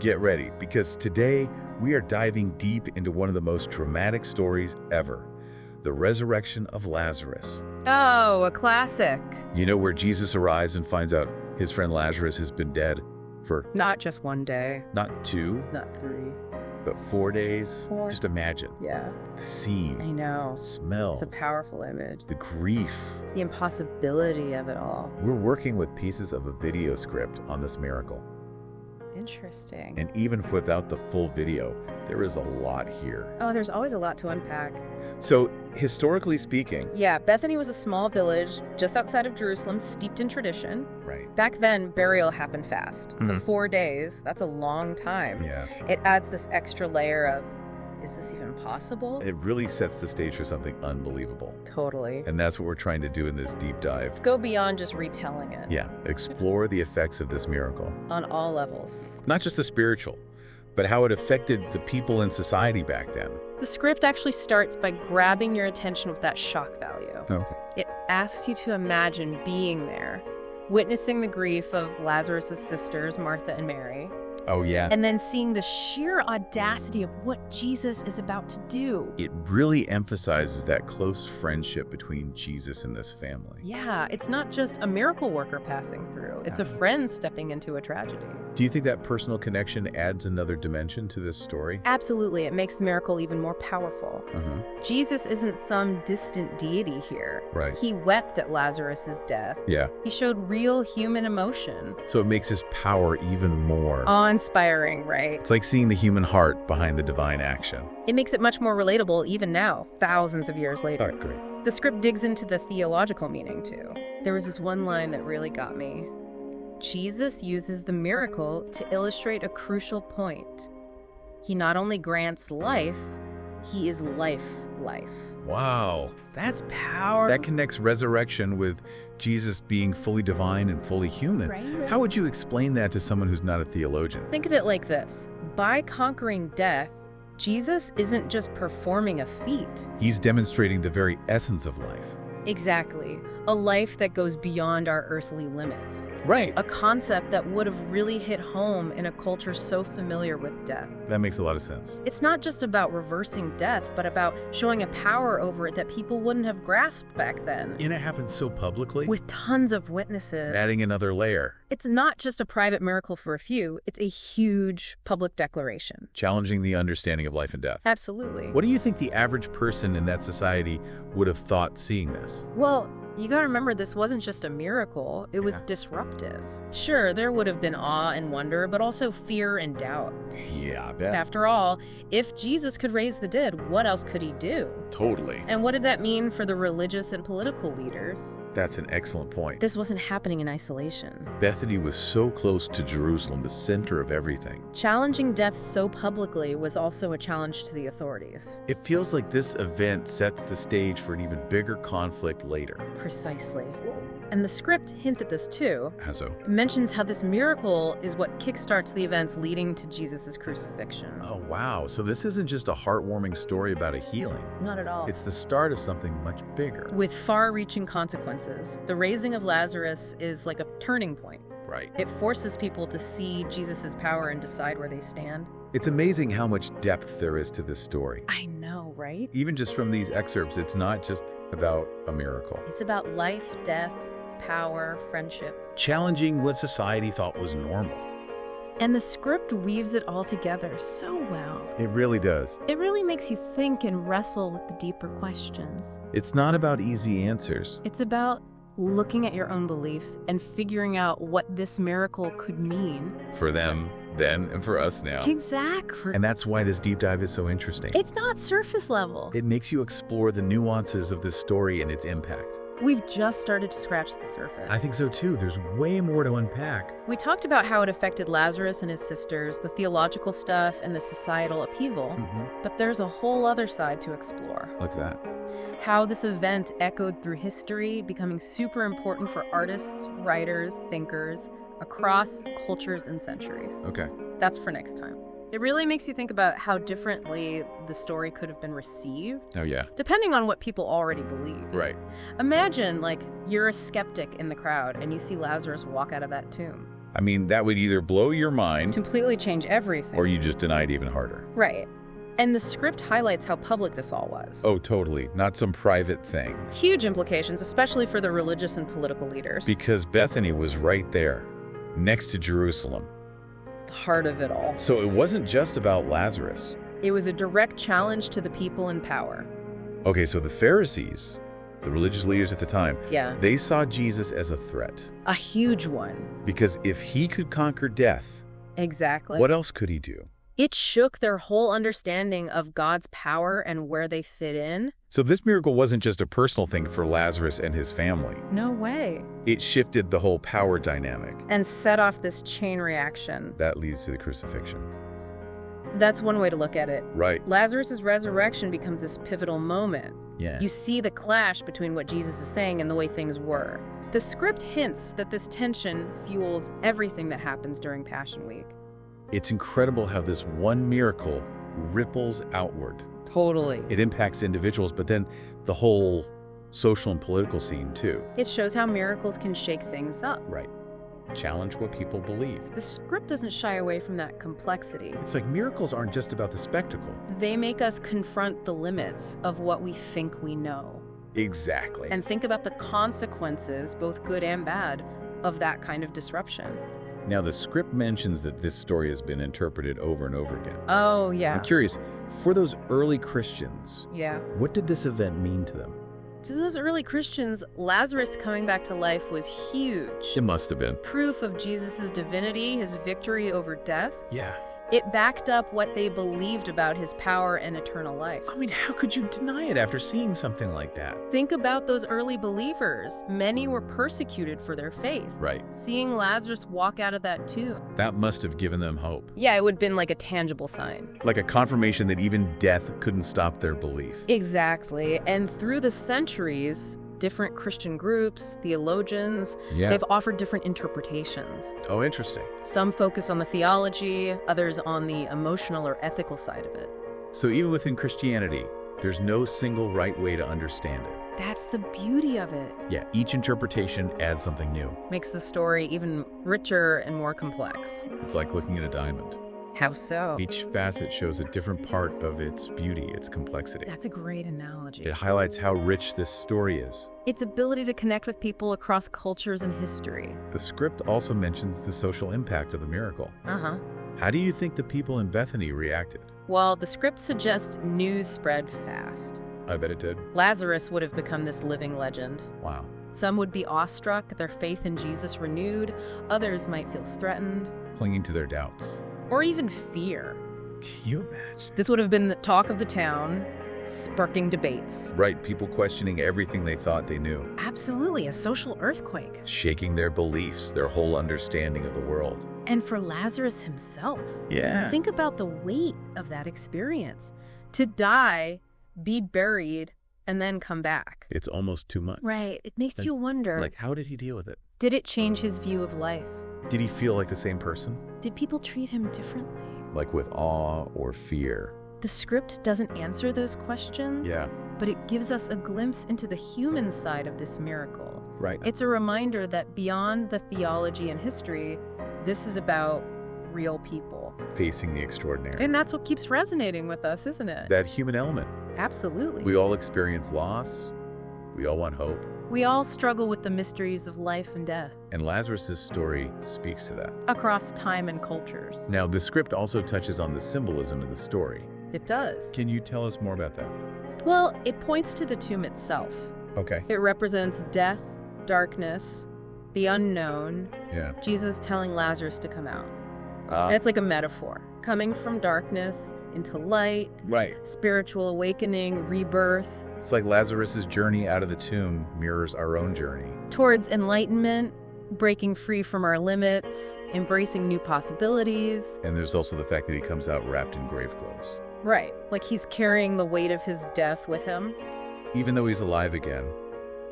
Get ready, because today we are diving deep into one of the most dramatic stories ever, the resurrection of Lazarus. Oh, a classic. You know, where Jesus arrives and finds out his friend Lazarus has been dead for Not just one day, not 2, not 3. but 4 days. 4. Just imagine Yeah, the scene, I know. smell, It's a powerful image. the grief. The impossibility of it all. We're working with pieces of a video script on this miracle. Interesting. And even without the full video, there is a lot here. Oh, there's always a lot to unpack. So, historically speaking, Yeah, Bethany was a small village just outside of Jerusalem, steeped in tradition. right? Back then, burial happened fast. So Mhm. 4 days, that's a long time. Yeah. It adds this extra layer of, is this even possible? It really sets the stage for something unbelievable. Totally. And that's what we're trying to do in this deep dive. Go beyond just retelling it. Yeah, explore the effects of this miracle. On all levels. Not just the spiritual, but how it affected the people in society back then. The script actually starts by grabbing your attention with that shock value. Okay. It asks you to imagine being there, witnessing the grief of Lazarus' sisters, Martha and Mary, Oh, yeah. and then seeing the sheer audacity of what Jesus is about to do. It really emphasizes that close friendship between Jesus and this family. Yeah, it's not just a miracle worker passing through. It's a friend stepping into a tragedy. Do you think that personal connection adds another dimension to this story? Absolutely, it makes the miracle even more powerful. Uh-huh. Jesus isn't some distant deity here. Right. He wept at Lazarus' death. Yeah. He showed real human emotion. So it makes his power even more. Awe-inspiring, right? It's like seeing the human heart behind the divine action. It makes it much more relatable even now, thousands of years later. All right, great. The script digs into the theological meaning, too. There was this one line that really got me. Jesus uses the miracle to illustrate a crucial point. He not only grants life, he is life. Wow. That's powerful. That connects resurrection with Jesus being fully divine and fully human. Right. How would you explain that to someone who's not a theologian? Think of it like this. By conquering death, Jesus isn't just performing a feat. He's demonstrating the very essence of life. Exactly. A life that goes beyond our earthly limits. Right. A concept that would have really hit home in a culture so familiar with death. That makes a lot of sense. It's not just about reversing death, but about showing a power over it that people wouldn't have grasped back then. And it happens so publicly. With tons of witnesses. Adding another layer. It's not just a private miracle for a few, it's a huge public declaration. Challenging the understanding of life and death. Absolutely. What do you think the average person in that society would have thought seeing this? Well, you gotta remember, this wasn't just a miracle, it was disruptive. Sure, there would have been awe and wonder, but also fear and doubt. Yeah, I bet. After all, if Jesus could raise the dead, what else could he do? Totally. And what did that mean for the religious and political leaders? That's an excellent point. This wasn't happening in isolation. Bethany was so close to Jerusalem, the center of everything. Challenging death so publicly was also a challenge to the authorities. It feels like this event sets the stage for an even bigger conflict later. Precisely. And the script hints at this too. How so? It mentions how this miracle is what kickstarts the events leading to Jesus' crucifixion. Oh, wow. So this isn't just a heartwarming story about a healing. Not at all. It's the start of something much bigger. With far-reaching consequences. The raising of Lazarus is like a turning point. Right. It forces people to see Jesus' power and decide where they stand. It's amazing how much depth there is to this story. I know, right? Even just from these excerpts, it's not just about a miracle. It's about life, death, power, friendship. Challenging what society thought was normal. And the script weaves it all together so well. It really does. It really makes you think and wrestle with the deeper questions. It's not about easy answers. It's about looking at your own beliefs and figuring out what this miracle could mean. For them, then, and for us now. Exactly. And that's why this deep dive is so interesting. It's not surface level. It makes you explore the nuances of this story and its impact. We've just started to scratch the surface. I think so too. There's way more to unpack. We talked about how it affected Lazarus and his sisters, the theological stuff, and the societal upheaval. But there's a whole other side to explore. What's that? How this event echoed through history, becoming super important for artists, writers, thinkers, across cultures and centuries. Okay. That's for next time. It really makes you think about how differently the story could have been received, Oh, yeah. depending on what people already believe. Right. Imagine, you're a skeptic in the crowd and you see Lazarus walk out of that tomb. I mean, that would either blow your mind Completely change everything. or you just deny it even harder. Right. And the script highlights how public this all was. Oh, totally. Not some private thing. Huge implications, especially for the religious and political leaders. Because Bethany was right there, next to Jerusalem. The heart of it all. So it wasn't just about Lazarus. It was a direct challenge to the people in power. Okay, so the Pharisees, the religious leaders at the time, Yeah. they saw Jesus as a threat. A huge one. Because if he could conquer death, Exactly. what else could he do? It shook their whole understanding of God's power and where they fit in. So this miracle wasn't just a personal thing for Lazarus and his family. No way. It shifted the whole power dynamic. And set off this chain reaction. That leads to the crucifixion. That's one way to look at it. Right. Lazarus' resurrection becomes this pivotal moment. Yeah. You see the clash between what Jesus is saying and the way things were. The script hints that this tension fuels everything that happens during Passion Week. It's incredible how this one miracle ripples outward. Totally. It impacts individuals, but then the whole social and political scene too. It shows how miracles can shake things up. Right. Challenge what people believe. The script doesn't shy away from that complexity. It's like miracles aren't just about the spectacle. They make us confront the limits of what we think we know. Exactly. And think about the consequences, both good and bad, of that kind of disruption. Now, the script mentions that this story has been interpreted over and over again. Oh, yeah. I'm curious, for those early Christians, Yeah. what did this event mean to them? To those early Christians, Lazarus coming back to life was huge. It must have been. Proof of Jesus' divinity, his victory over death. Yeah. It backed up what they believed about his power and eternal life. I mean, how could you deny it after seeing something like that? Think about those early believers. Many were persecuted for their faith. Right. Seeing Lazarus walk out of that tomb. That must have given them hope. Yeah, it would have been like a tangible sign. Like a confirmation that even death couldn't stop their belief. Exactly. And through the centuries, different Christian groups, theologians, Yeah. they've offered different interpretations. Oh, interesting. Some focus on the theology, others on the emotional or ethical side of it. So even within Christianity, there's no single right way to understand it. That's the beauty of it. Yeah, each interpretation adds something new. Makes the story even richer and more complex. It's like looking at a diamond. How so? Each facet shows a different part of its beauty, its complexity. That's a great analogy. It highlights how rich this story is. Its ability to connect with people across cultures and history. The script also mentions the social impact of the miracle. Uh-huh. How do you think the people in Bethany reacted? Well, the script suggests news spread fast. I bet it did. Lazarus would have become this living legend. Wow. Some would be awestruck, their faith in Jesus renewed. Others might feel threatened. Clinging to their doubts. Or even fear. Can you imagine? This would have been the talk of the town, sparking debates. Right, people questioning everything they thought they knew. Absolutely, a social earthquake. Shaking their beliefs, their whole understanding of the world. And for Lazarus himself, Yeah. think about the weight of that experience. To die, be buried, and then come back. It's almost too much. Right, it makes And, you wonder, Like, how did he deal with it? did it change his view of life? Did he feel like the same person? Did people treat him differently? Like with awe or fear? The script doesn't answer those questions, Yeah. but it gives us a glimpse into the human side of this miracle. Right. It's a reminder that beyond the theology and history, this is about real people. Facing the extraordinary. And that's what keeps resonating with us, isn't it? That human element. Absolutely. We all experience loss. We all want hope. We all struggle with the mysteries of life and death And Lazarus' story speaks to that. across time and cultures. Now, the script also touches on the symbolism in the story. It does. Can you tell us more about that? Well, it points to the tomb itself. Okay. It represents death, darkness, the unknown, Yeah. Jesus telling Lazarus to come out. And it's like a metaphor. Coming from darkness into light, Right. spiritual awakening, rebirth, It's like Lazarus' journey out of the tomb mirrors our own journey. towards enlightenment, breaking free from our limits, embracing new possibilities. And there's also the fact that he comes out wrapped in grave clothes. Right, like he's carrying the weight of his death with him. Even though he's alive again,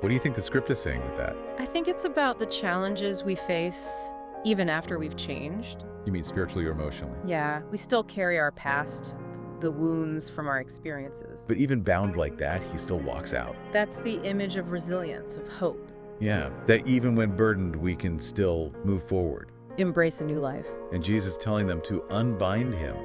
what do you think the script is saying with that? I think it's about the challenges we face even after we've changed. You mean spiritually or emotionally? Yeah, we still carry our past, the wounds from our experiences. But even bound like that, he still walks out. That's the image of resilience, of hope. Yeah. That even when burdened, we can still move forward. embrace a new life. And Jesus telling them to unbind him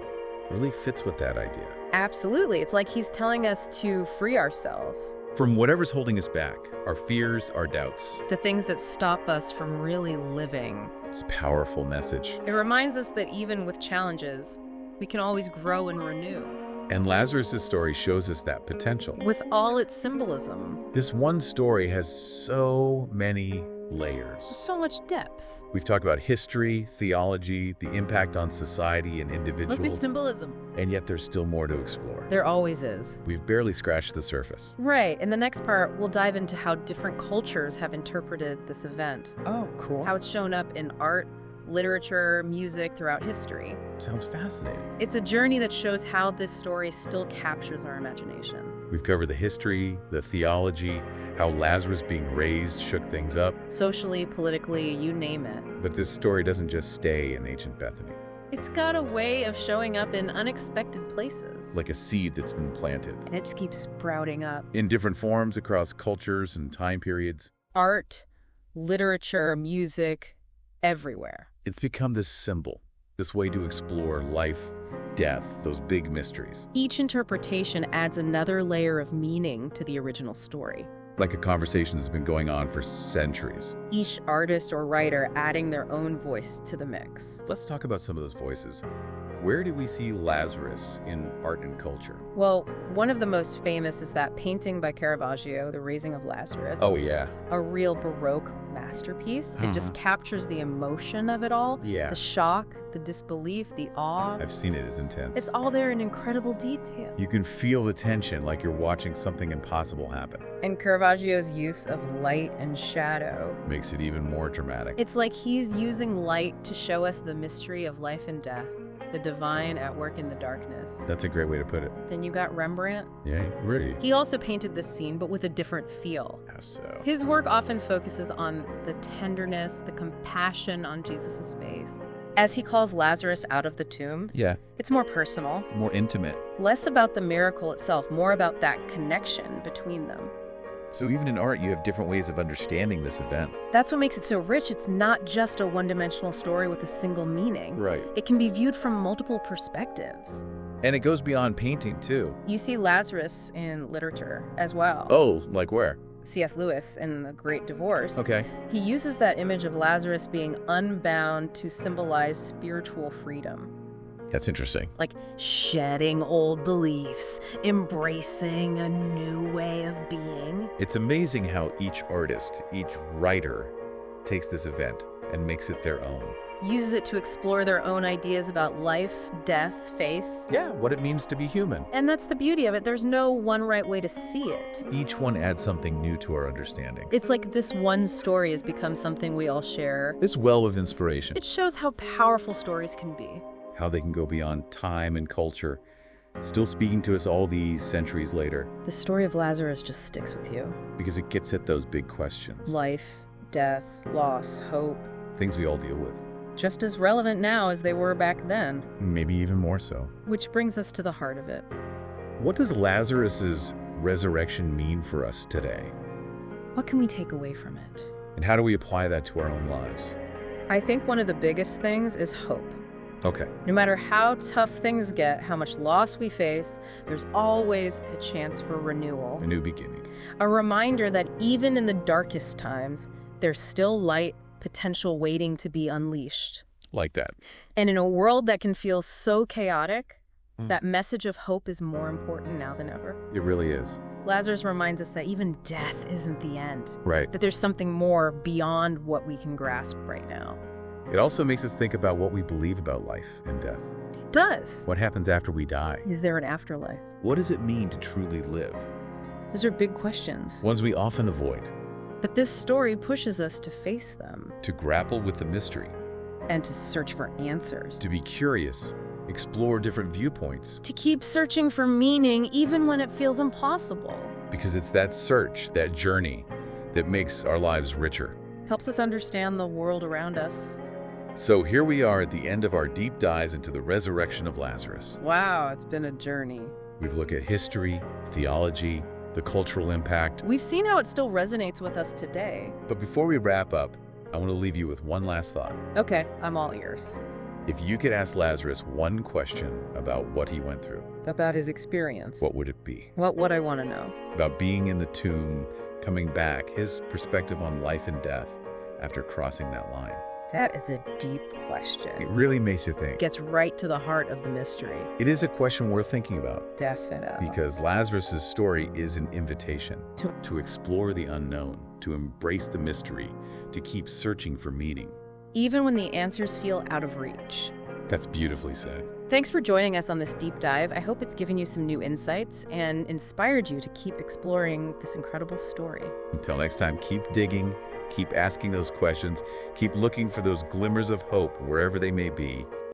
really fits with that idea. Absolutely. It's like he's telling us to free ourselves. From whatever's holding us back, our fears, our doubts. The things that stop us from really living. It's a powerful message. It reminds us that even with challenges, we can always grow and renew. And Lazarus' story shows us that potential. With all its symbolism. This one story has so many layers. So much depth. We've talked about history, theology, the impact on society and individuals. Look at symbolism. And yet there's still more to explore. There always is. We've barely scratched the surface. Right. In the next part, we'll dive into how different cultures have interpreted this event. Oh, cool. How it's shown up in art, literature, music throughout history. Sounds fascinating. It's a journey that shows how this story still captures our imagination. We've covered the history, the theology, how Lazarus being raised shook things up. Socially, politically, you name it. But this story doesn't just stay in ancient Bethany. It's got a way of showing up in unexpected places. Like a seed that's been planted. And it just keeps sprouting up. In different forms across cultures and time periods. Art, literature, music, everywhere. It's become this symbol, this way to explore life, death, those big mysteries. Each interpretation adds another layer of meaning to the original story. Like a conversation that's been going on for centuries. Each artist or writer adding their own voice to the mix. Let's talk about some of those voices. Where do we see Lazarus in art and culture? Well, one of the most famous is that painting by Caravaggio, The Raising of Lazarus. Oh, yeah. A real Baroque masterpiece. It just captures the emotion of it all. Yeah. The shock, the disbelief, the awe. I've seen it. It's intense. It's all there in incredible detail. You can feel the tension like you're watching something impossible happen. And Caravaggio's use of light and shadow Makes it even more dramatic. It's like he's using light to show us the mystery of life and death, the divine at work in the darkness. That's a great way to put it. Then you got Rembrandt. Yeah, ready. He also painted this scene, but with a different feel. How so? His work often focuses on the tenderness, the compassion on Jesus' face. As he calls Lazarus out of the tomb, Yeah. it's more personal, More intimate. less about the miracle itself, more about that connection between them. So even in art, you have different ways of understanding this event. That's what makes it so rich. It's not just a one-dimensional story with a single meaning. Right. It can be viewed from multiple perspectives. And it goes beyond painting, too. You see Lazarus in literature as well. Oh, like where? C.S. Lewis in The Great Divorce. Okay. He uses that image of Lazarus being unbound to symbolize spiritual freedom. That's interesting. Like shedding old beliefs, embracing a new way of being. It's amazing how each artist, each writer, takes this event and makes it their own. Uses it to explore their own ideas about life, death, faith. Yeah, what it means to be human. And that's the beauty of it. There's no one right way to see it. Each one adds something new to our understanding. It's like this one story has become something we all share. This well of inspiration. It shows how powerful stories can be. How they can go beyond time and culture, still speaking to us all these centuries later. The story of Lazarus just sticks with you. Because it gets at those big questions. Life, death, loss, hope. Things we all deal with. Just as relevant now as they were back then. Maybe even more so. Which brings us to the heart of it. What does Lazarus's resurrection mean for us today? What can we take away from it? And how do we apply that to our own lives? I think one of the biggest things is hope. Okay. No matter how tough things get, how much loss we face, there's always a chance for renewal. A new beginning. A reminder that even in the darkest times, there's still light, potential waiting to be unleashed. Like that. And in a world that can feel so chaotic, that message of hope is more important now than ever. It really is. Lazarus reminds us that even death isn't the end. Right. That there's something more beyond what we can grasp right now. It also makes us think about what we believe about life and death. It does. What happens after we die? Is there an afterlife? What does it mean to truly live? Those are big questions. Ones we often avoid. But this story pushes us to face them. To grapple with the mystery. And to search for answers. To be curious. Explore different viewpoints. To keep searching for meaning even when it feels impossible. Because it's that search, that journey, that makes our lives richer. Helps us understand the world around us. So here we are at the end of our deep dives into the resurrection of Lazarus. Wow, it's been a journey. We've looked at history, theology, the cultural impact. We've seen how it still resonates with us today. But before we wrap up, I want to leave you with one last thought. Okay, I'm all ears. If you could ask Lazarus one question about what he went through, About his experience. what would it be? What would I want to know? About being in the tomb, coming back, his perspective on life and death after crossing that line. That is a deep question. It really makes you think. Gets right to the heart of the mystery. It is a question worth thinking about Definitely. because Lazarus' story is an invitation to explore the unknown, to embrace the mystery, to keep searching for meaning. Even when the answers feel out of reach. That's beautifully said. Thanks for joining us on this deep dive. I hope it's given you some new insights and inspired you to keep exploring this incredible story. Until next time, keep digging, keep asking those questions, keep looking for those glimmers of hope wherever they may be,